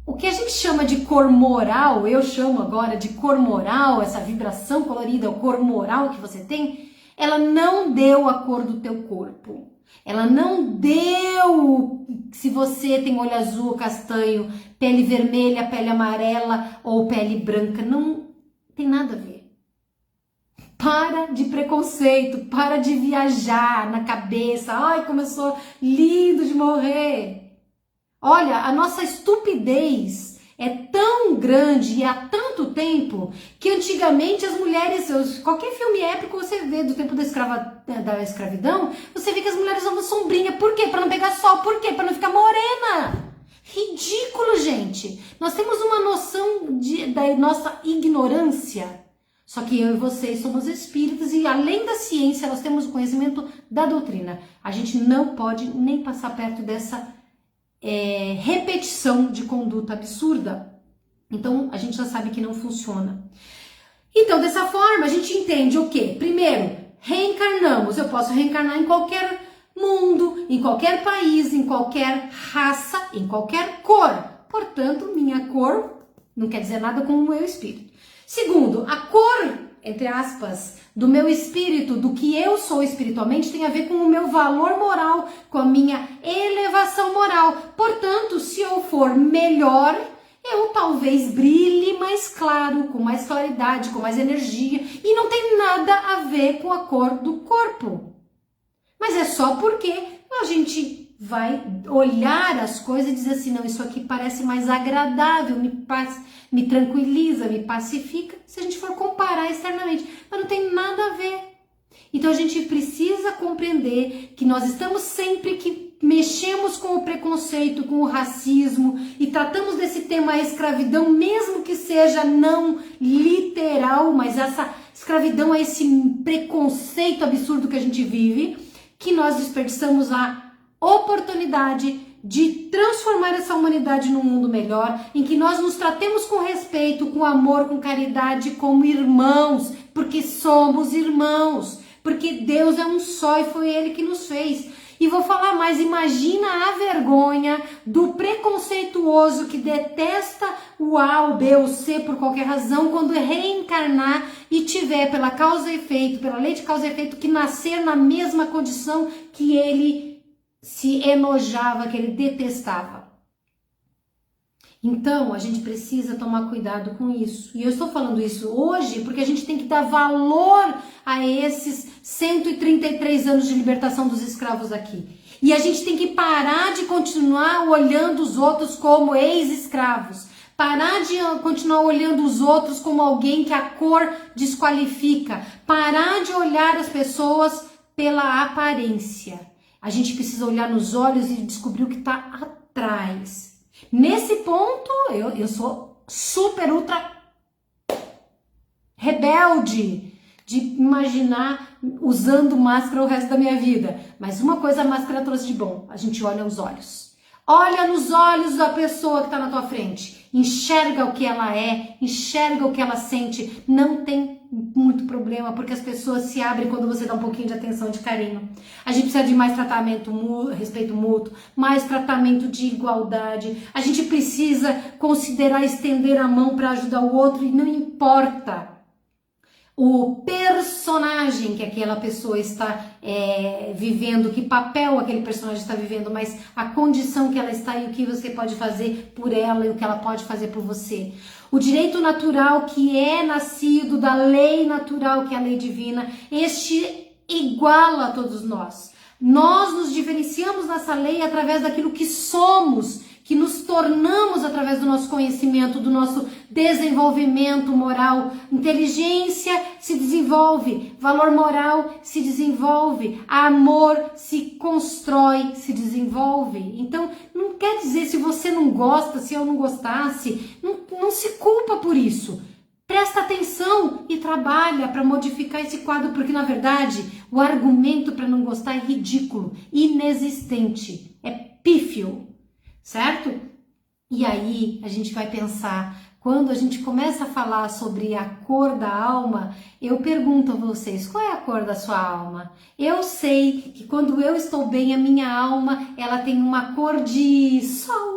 A: o que a gente chama de cor moral, eu chamo agora de cor moral, essa vibração colorida, o cor moral que você tem, ela não deu a cor do teu corpo. Ela não deu se você tem olho azul, castanho, pele vermelha, pele amarela ou pele branca. Não tem nada a ver. Para de preconceito, para de viajar na cabeça. Ai, como eu sou lindo de morrer. Olha, a nossa estupidez é tão grande e há tanto tempo que antigamente as mulheres, qualquer filme épico você vê do tempo da escravidão, você vê que as mulheres usavam sombrinha. Por quê? Para não pegar sol. Por quê? Para não ficar morena. Ridículo, gente. Nós temos uma noção da nossa ignorância. Só que eu e vocês somos espíritos e além da ciência nós temos o conhecimento da doutrina. A gente não pode nem passar perto dessa repetição de conduta absurda. Então, a gente já sabe que não funciona. Então, dessa forma, a gente entende o quê? Primeiro, reencarnamos. Eu posso reencarnar em qualquer mundo, em qualquer país, em qualquer raça, em qualquer cor. Portanto, minha cor não quer dizer nada com o meu espírito. Segundo, a cor, entre aspas, do meu espírito, do que eu sou espiritualmente, tem a ver com o meu valor moral, com a minha elevação moral. Portanto, se eu for melhor, eu talvez brilhe mais claro, com mais claridade, com mais energia, e não tem nada a ver com a cor do corpo. Mas é só porque a gente vai olhar as coisas e dizer assim, não, isso aqui parece mais agradável, me tranquiliza, me pacifica, se a gente for comparar externamente, mas não tem nada a ver. Então a gente precisa compreender que nós estamos sempre que mexemos com o preconceito, com o racismo e tratamos desse tema a escravidão, mesmo que seja não literal, mas essa escravidão é esse preconceito absurdo que a gente vive, que nós desperdiçamos a oportunidade de transformar essa humanidade num mundo melhor, em que nós nos tratemos com respeito, com amor, com caridade, como irmãos, porque somos irmãos, porque Deus é um só e foi Ele que nos fez. E vou falar mais, imagina a vergonha do preconceituoso que detesta o A, o B, o C por qualquer razão, quando reencarnar e tiver pela causa e efeito, pela lei de causa e efeito, que nascer na mesma condição que ele se enojava, que ele detestava. Então, a gente precisa tomar cuidado com isso. E eu estou falando isso hoje porque a gente tem que dar valor a esses 133 anos de libertação dos escravos aqui. E a gente tem que parar de continuar olhando os outros como ex-escravos. Parar de continuar olhando os outros como alguém que a cor desqualifica. Parar de olhar as pessoas pela aparência. A gente precisa olhar nos olhos e descobrir o que está atrás. Nesse ponto, eu sou super, ultra rebelde de imaginar usando máscara o resto da minha vida. Mas uma coisa a máscara trouxe de bom, a gente olha os olhos. Olha nos olhos da pessoa que está na tua frente. Enxerga o que ela é, enxerga o que ela sente. Não tem muito problema, porque as pessoas se abrem quando você dá um pouquinho de atenção, de carinho. A gente precisa de mais tratamento, respeito mútuo, mais tratamento de igualdade. A gente precisa considerar estender a mão para ajudar o outro e não importa o personagem que aquela pessoa está vivendo, que papel aquele personagem está vivendo, mas a condição que ela está e o que você pode fazer por ela e o que ela pode fazer por você. O direito natural que é nascido da lei natural, que é a lei divina, este iguala a todos nós. Nós nos diferenciamos nessa lei através daquilo que somos, que nos tornamos através do nosso conhecimento, do nosso desenvolvimento moral. Inteligência se desenvolve, valor moral se desenvolve, amor se constrói, se desenvolve. Então, não quer dizer se você não gosta, se eu não gostasse, não se culpa por isso. Presta atenção e trabalha para modificar esse quadro, porque na verdade o argumento para não gostar é ridículo, inexistente, é pífio. Certo? E aí a gente vai pensar, quando a gente começa a falar sobre a cor da alma, eu pergunto a vocês, qual é a cor da sua alma? Eu sei que quando eu estou bem, a minha alma, ela tem uma cor de sol.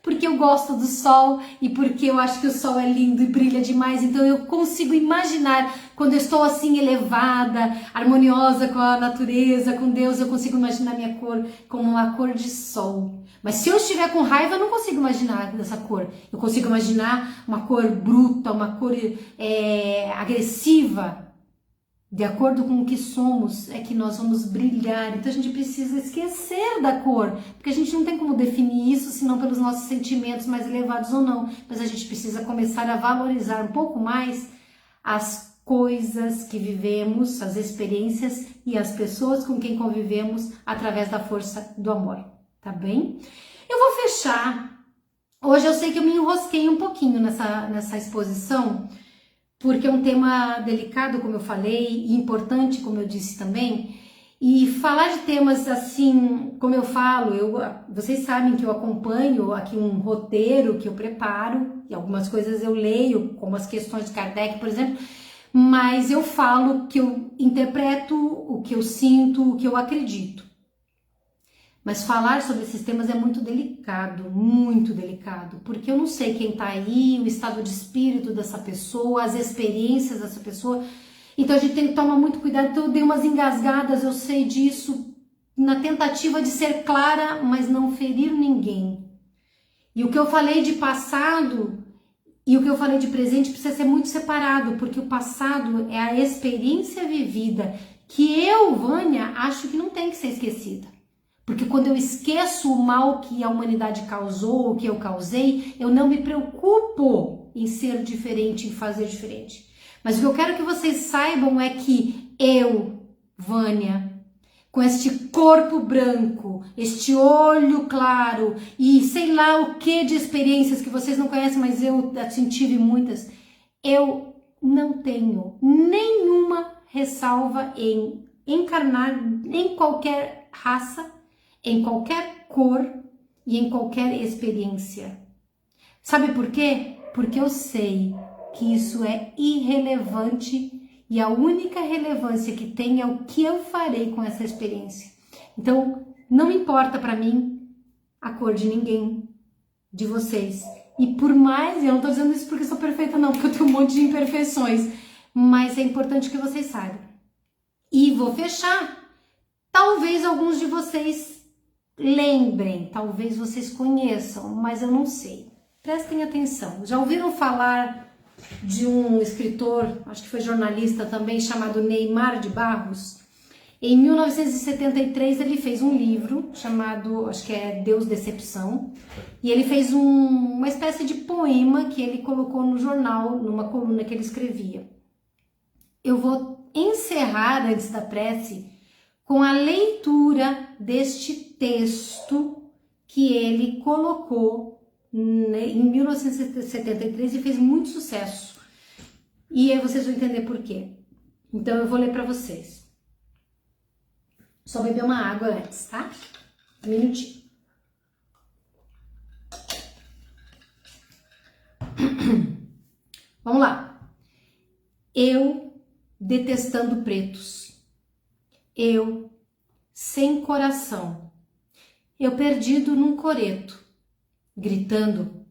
A: Porque eu gosto do sol e porque eu acho que o sol é lindo e brilha demais, então eu consigo imaginar quando eu estou assim elevada, harmoniosa com a natureza, com Deus, eu consigo imaginar minha cor como uma cor de sol. Mas se eu estiver com raiva, eu não consigo imaginar dessa cor. Eu consigo imaginar uma cor bruta, uma cor agressiva. De acordo com o que somos, é que nós vamos brilhar. Então a gente precisa esquecer da cor, porque a gente não tem como definir isso, senão pelos nossos sentimentos mais elevados ou não. Mas a gente precisa começar a valorizar um pouco mais as coisas que vivemos, as experiências e as pessoas com quem convivemos através da força do amor, tá bem? Eu vou fechar. Hoje eu sei que eu me enrosquei um pouquinho nessa exposição, porque é um tema delicado, como eu falei, e importante, como eu disse também, e falar de temas assim, como eu falo, vocês sabem que eu acompanho aqui um roteiro que eu preparo, e algumas coisas eu leio, como as questões de Kardec, por exemplo, mas eu falo que eu interpreto, o que eu sinto, o que eu acredito. Mas falar sobre esses temas é muito delicado, porque eu não sei quem tá aí, o estado de espírito dessa pessoa, as experiências dessa pessoa, então a gente tem que tomar muito cuidado. Então eu dei umas engasgadas, eu sei disso, na tentativa de ser clara, mas não ferir ninguém. E o que eu falei de passado e o que eu falei de presente precisa ser muito separado, porque o passado é a experiência vivida, que eu, Vânia, acho que não tem que ser esquecida. Porque quando eu esqueço o mal que a humanidade causou, o que eu causei, eu não me preocupo em ser diferente, em fazer diferente. Mas o que eu quero que vocês saibam é que eu, Vânia, com este corpo branco, este olho claro e sei lá o que de experiências que vocês não conhecem, mas eu assim, tive muitas, eu não tenho nenhuma ressalva em encarnar em qualquer raça, em qualquer cor, e em qualquer experiência. Sabe por quê? Porque eu sei que isso é irrelevante e a única relevância que tem é o que eu farei com essa experiência. Então, não importa para mim a cor de ninguém, de vocês. E por mais, eu não tô dizendo isso porque eu sou perfeita não, porque eu tenho um monte de imperfeições, mas é importante que vocês saibam. E vou fechar. Talvez alguns de vocês lembrem, talvez vocês conheçam, mas eu não sei. Prestem atenção. Já ouviram falar de um escritor, acho que foi jornalista também, chamado Neymar de Barros? Em 1973 ele fez um livro chamado, acho que é Deus Decepção, e ele fez uma espécie de poema que ele colocou no jornal, numa coluna que ele escrevia. Eu vou encerrar antes da prece com a leitura deste texto que ele colocou em 1973 e fez muito sucesso. E aí vocês vão entender por quê. Então eu vou ler para vocês. Só beber uma água antes, tá? Um minutinho. Vamos lá. Eu detestando pretos. Eu sem coração. Eu perdido num coreto, gritando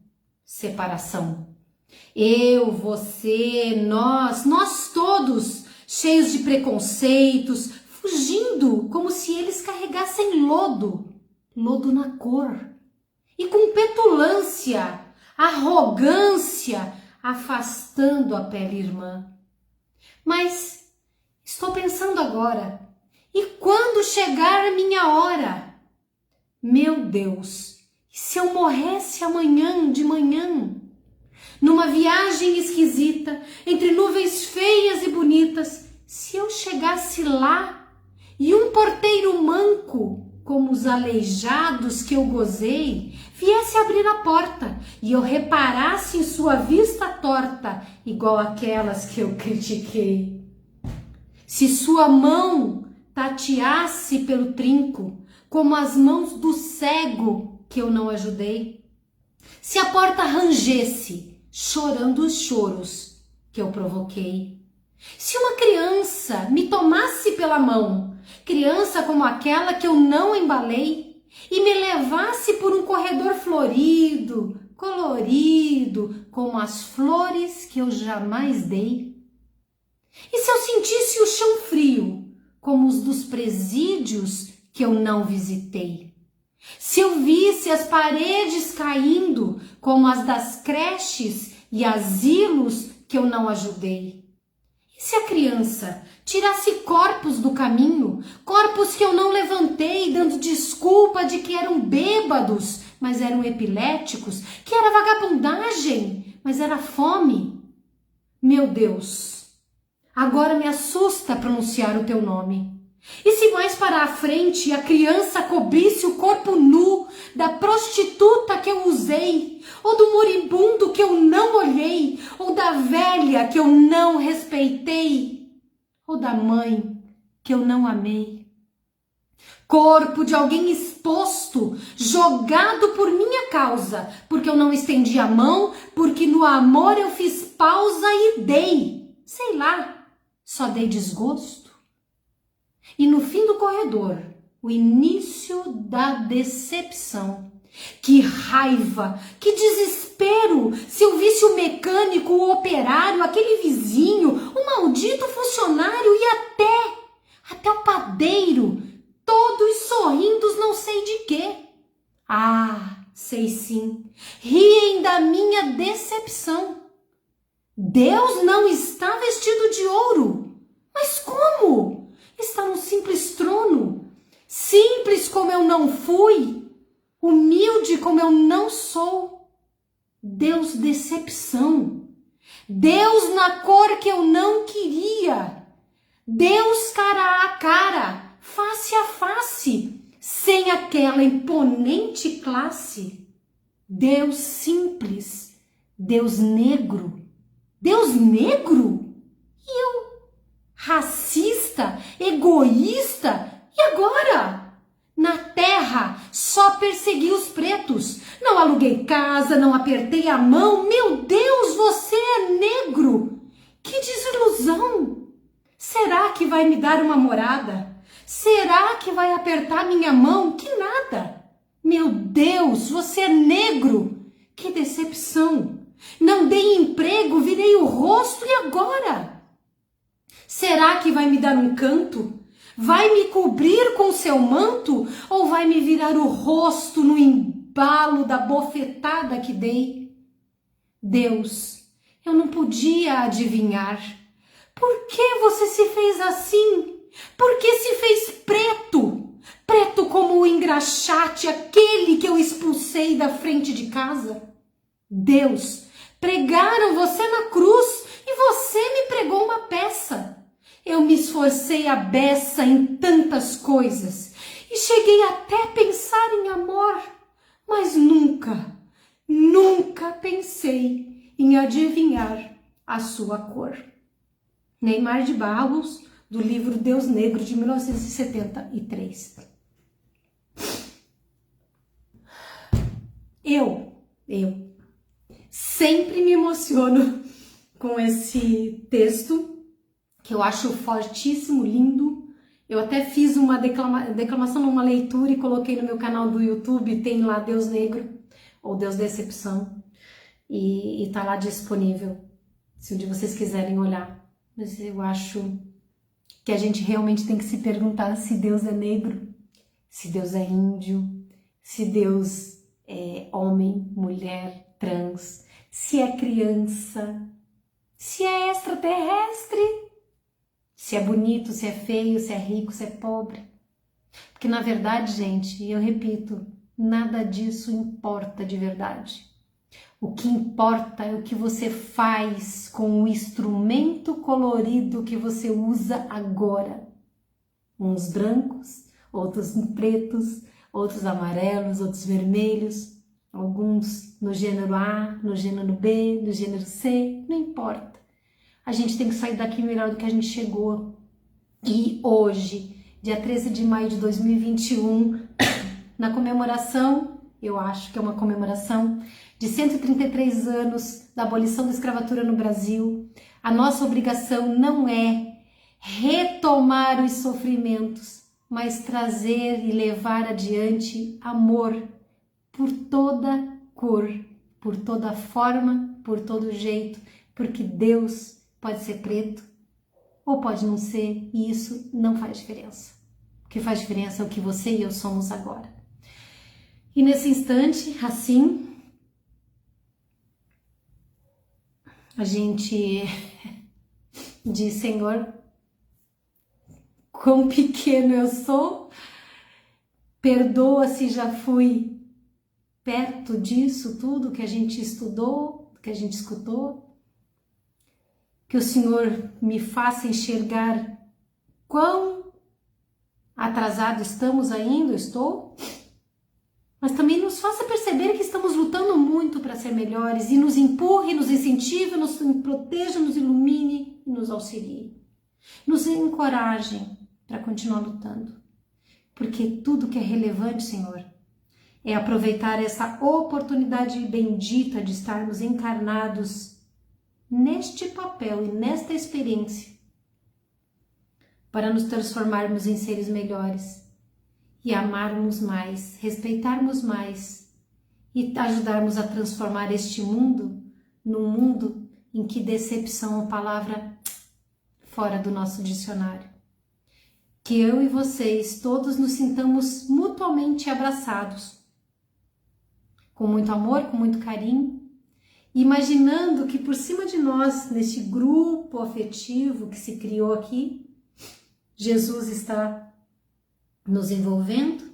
A: separação. Eu, você, nós todos, cheios de preconceitos, fugindo como se eles carregassem lodo na cor. E com petulância, arrogância, afastando a pele irmã. Mas estou pensando agora, e quando chegar a minha hora? Meu Deus, e se eu morresse amanhã de manhã? Numa viagem esquisita, entre nuvens feias e bonitas, se eu chegasse lá e um porteiro manco, como os aleijados que eu gozei, viesse abrir a porta e eu reparasse em sua vista torta, igual aquelas que eu critiquei. Se sua mão tateasse pelo trinco, como as mãos do cego que eu não ajudei. Se a porta rangesse, chorando os choros que eu provoquei. Se uma criança me tomasse pela mão, criança como aquela que eu não embalei, e me levasse por um corredor florido, colorido, como as flores que eu jamais dei. E se eu sentisse o chão frio, como os dos presídios que eu não visitei? Se eu visse as paredes caindo, como as das creches e asilos que eu não ajudei? E se a criança tirasse corpos do caminho, corpos que eu não levantei, dando desculpa de que eram bêbados, mas eram epiléticos, que era vagabundagem, mas era fome? Meu Deus, agora me assusta pronunciar o teu nome. E se mais para a frente a criança cobrisse o corpo nu da prostituta que eu usei, ou do moribundo que eu não olhei, ou da velha que eu não respeitei, ou da mãe que eu não amei? Corpo de alguém exposto, jogado por minha causa, porque eu não estendi a mão, porque no amor eu fiz pausa e dei, sei lá, só dei desgosto. E no fim do corredor, o início da decepção. Que raiva, que desespero se eu visse o mecânico, o operário, aquele vizinho, o maldito funcionário e até o padeiro, todos sorrindo não sei de quê. Ah, sei sim, riem da minha decepção. Deus não está vestido de ouro. Mas como? Está num simples trono, simples como eu não fui, humilde como eu não sou. Deus decepção, Deus na cor que eu não queria, Deus cara a cara, face a face, sem aquela imponente classe. Deus simples, Deus negro, Deus negro? E eu? Racista, egoísta, e agora? Na terra, só persegui os pretos. Não aluguei casa, não apertei a mão. Meu Deus, você é negro! Que desilusão! Será que vai me dar uma morada? Será que vai apertar minha mão? Que nada! Meu Deus, você é negro! Que decepção! Não dei emprego, virei o rosto e agora? Será que vai me dar um canto? Vai me cobrir com seu manto? Ou vai me virar o rosto no embalo da bofetada que dei? Deus, eu não podia adivinhar. Por que você se fez assim? Por que se fez preto? Preto como o engraxate, aquele que eu expulsei da frente de casa? Deus, pregaram você na cruz e você me pregou uma peça. Eu me esforcei a beça em tantas coisas e cheguei até a pensar em amor, mas nunca pensei em adivinhar a sua cor. Neymar de Barros, do livro Deus Negro, de 1973. Eu sempre me emociono com esse texto, que eu acho fortíssimo, lindo. Eu até fiz uma declamação numa leitura e coloquei no meu canal do YouTube, tem lá Deus Negro, ou Deus Decepção, e tá lá disponível, se um dia vocês quiserem olhar. Mas eu acho que a gente realmente tem que se perguntar se Deus é negro, se Deus é índio, se Deus é homem, mulher, trans, se é criança, se é extraterrestre, se é bonito, se é feio, se é rico, se é pobre. Porque na verdade, gente, eu repito, nada disso importa de verdade. O que importa é o que você faz com o instrumento colorido que você usa agora. Uns brancos, outros pretos, outros amarelos, outros vermelhos, alguns no gênero A, no gênero B, no gênero C, não importa. A gente tem que sair daqui melhor do que a gente chegou. E hoje, dia 13 de maio de 2021, na comemoração, eu acho que é uma comemoração, de 133 anos da abolição da escravatura no Brasil, a nossa obrigação não é retomar os sofrimentos, mas trazer e levar adiante amor por toda cor, por toda forma, por todo jeito, porque Deus pode ser preto ou pode não ser, e isso não faz diferença. O que faz diferença é o que você e eu somos agora. E nesse instante, assim, a gente diz: Senhor, quão pequeno eu sou, perdoa se já fui perto disso tudo que a gente estudou, que a gente escutou, que o Senhor me faça enxergar quão atrasado estamos ainda, estou, mas também nos faça perceber que estamos lutando muito para ser melhores e nos empurre, nos incentive, nos proteja, nos ilumine e nos auxilie. Nos encorajem para continuar lutando, porque tudo que é relevante, Senhor, é aproveitar essa oportunidade bendita de estarmos encarnados neste papel e nesta experiência para nos transformarmos em seres melhores e amarmos mais, respeitarmos mais e ajudarmos a transformar este mundo num mundo em que decepção é uma palavra fora do nosso dicionário. Que eu e vocês todos nos sintamos mutuamente abraçados, com muito amor, com muito carinho, imaginando que por cima de nós, neste grupo afetivo que se criou aqui, Jesus está nos envolvendo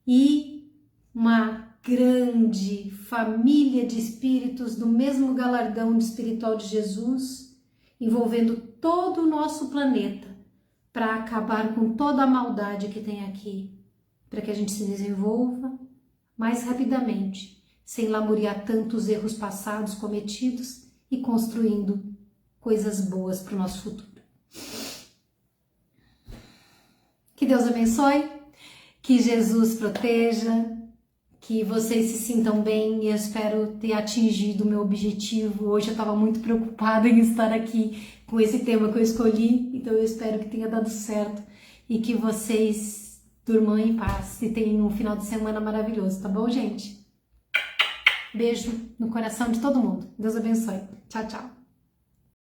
A: e uma grande família de espíritos do mesmo galardão espiritual de Jesus, envolvendo todo o nosso planeta para acabar com toda a maldade que tem aqui, para que a gente se desenvolva mais rapidamente, sem lamuriar tantos erros passados cometidos e construindo coisas boas para o nosso futuro. Que Deus abençoe, Que Jesus proteja, que vocês se sintam bem e eu espero ter atingido o meu objetivo. Hoje eu estava muito preocupada em estar aqui com esse tema que eu escolhi, então eu espero que tenha dado certo e que vocês durmam em paz e tenham um final de semana maravilhoso, tá bom, gente? Beijo no coração de todo mundo. Deus abençoe. Tchau, tchau.